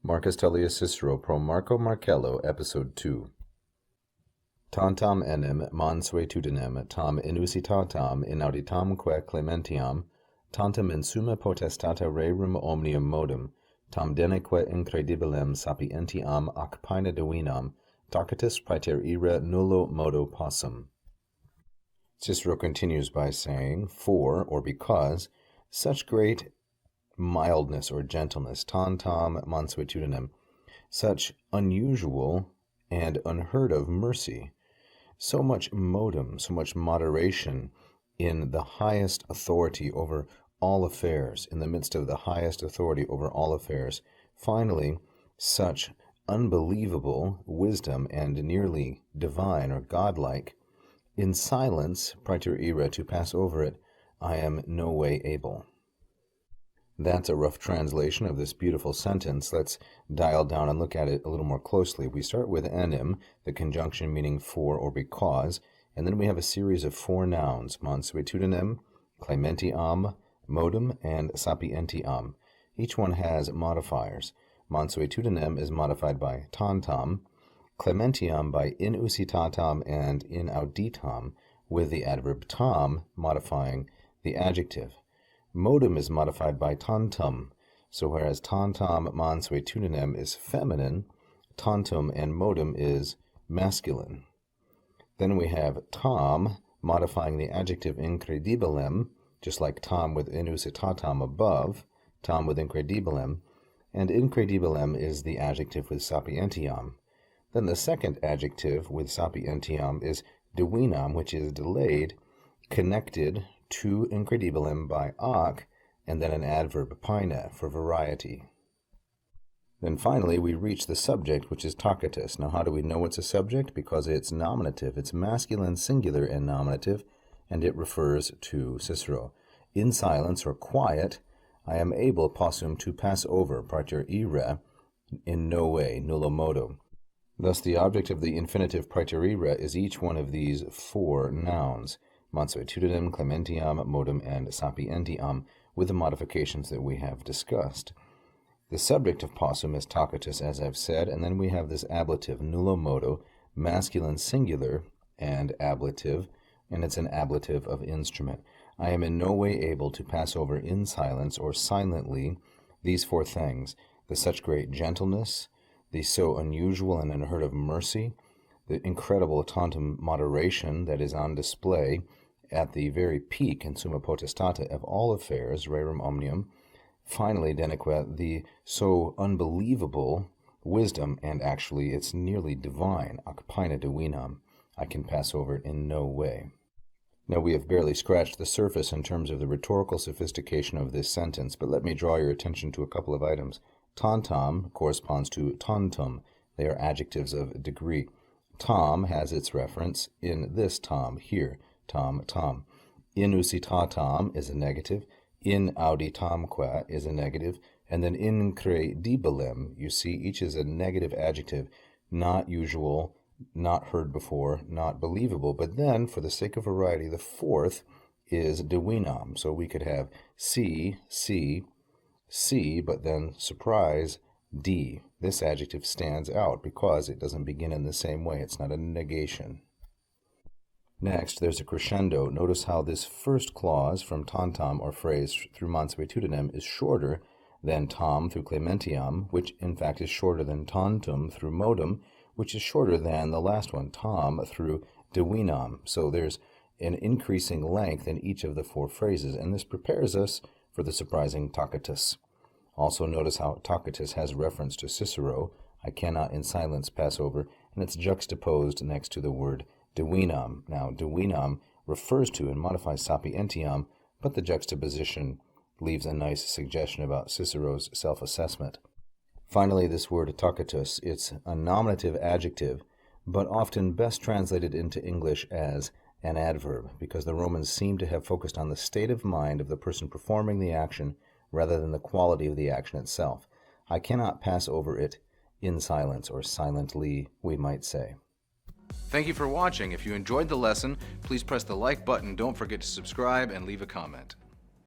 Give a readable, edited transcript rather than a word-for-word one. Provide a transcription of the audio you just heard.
Marcus Tullius Cicero pro Marco Marcello, Episode 2. Tantam enim mansuetudinem tam inusitatam inauditamque clementiam, tantam in summa potestata rerum omnium modum, tam deneque incredibilem sapientiam ac paena divinam, tacitus praeter ira nullo modo possum. Cicero continues by saying, for, or because, such great mildness or gentleness, tantam mansuetudinem, such unusual and unheard of mercy, so much modum, so much moderation in the highest authority over all affairs, in the midst of the highest authority over all affairs. Finally, such unbelievable wisdom and nearly divine or godlike, in silence, praeter ira, to pass over it, I am no way able. That's a rough translation of this beautiful sentence. Let's dial down and look at it a little more closely. We start with enim, the conjunction meaning for or because, and then we have a series of four nouns, mansuetudinem, clementiam, modum, and sapientiam. Each one has modifiers. Mansuetudinem is modified by tantam, clementiam by inusitatam and inauditam, with the adverb tam modifying the adjective. Modum is modified by tantum, so whereas tantam mansuetudinem is feminine, tantum and modum is masculine. Then we have tam modifying the adjective incredibilem, just like tam with inusitatam above, tam with incredibilem, and incredibilem is the adjective with sapientiam. Then the second adjective with sapientiam is divinam, which is delayed, connected to incredibilem by ac, and then an adverb paena for variety. Then finally we reach the subject, which is tacitus. Now how do we know it's a subject? Because it's nominative. It's masculine singular and nominative, and it refers to Cicero. In silence or quiet, I am able possum to pass over, praeter ira, in no way, nullo modo. Thus the object of the infinitive praeter ira is each one of these four nouns, mansuetudinem, clementiam, modum, and sapientiam, with the modifications that we have discussed. The subject of possum is tacitus, as I've said, and then we have this ablative, nullo modo, masculine singular and ablative, and it's an ablative of instrument. I am in no way able to pass over in silence or silently these four things: the such great gentleness, the so unusual and unheard of mercy, the incredible tantum moderation that is on display at the very peak and summa potestata of all affairs, rerum omnium. Finally, deneque, the so unbelievable wisdom, and actually it's nearly divine, ac paena divinam, I can pass over it in no way. Now we have barely scratched the surface in terms of the rhetorical sophistication of this sentence, but let me draw your attention to a couple of items. Tantam corresponds to tantum. They are adjectives of degree. Tam has its reference in this tam here. Tam. Inusitatam is a negative, inauditamque is a negative, and then incredibilem, you see, each is a negative adjective, not usual, not heard before, not believable. But then, for the sake of variety, the fourth is divinam. So we could have C, but then, surprise, D. This adjective stands out because it doesn't begin in the same way. It's not a negation. Next, there's a crescendo. Notice how this first clause from tantam, or phrase, through mansuetudinem is shorter than tam through clementiam, which in fact is shorter than tantum through modum, which is shorter than the last one, tam through divinam. So there's an increasing length in each of the four phrases, and this prepares us for the surprising tacitus. Also notice how tacitus has reference to Cicero, I cannot in silence pass over, and it's juxtaposed next to the word divinam. Now, divinam refers to and modifies sapientiam, but the juxtaposition leaves a nice suggestion about Cicero's self-assessment. Finally, this word tacitus, it's a nominative adjective, but often best translated into English as an adverb, because the Romans seem to have focused on the state of mind of the person performing the action rather than the quality of the action itself. I cannot pass over it in silence, or silently, we might say. Thank you for watching. If you enjoyed the lesson, please press the like button. Don't forget to subscribe and leave a comment.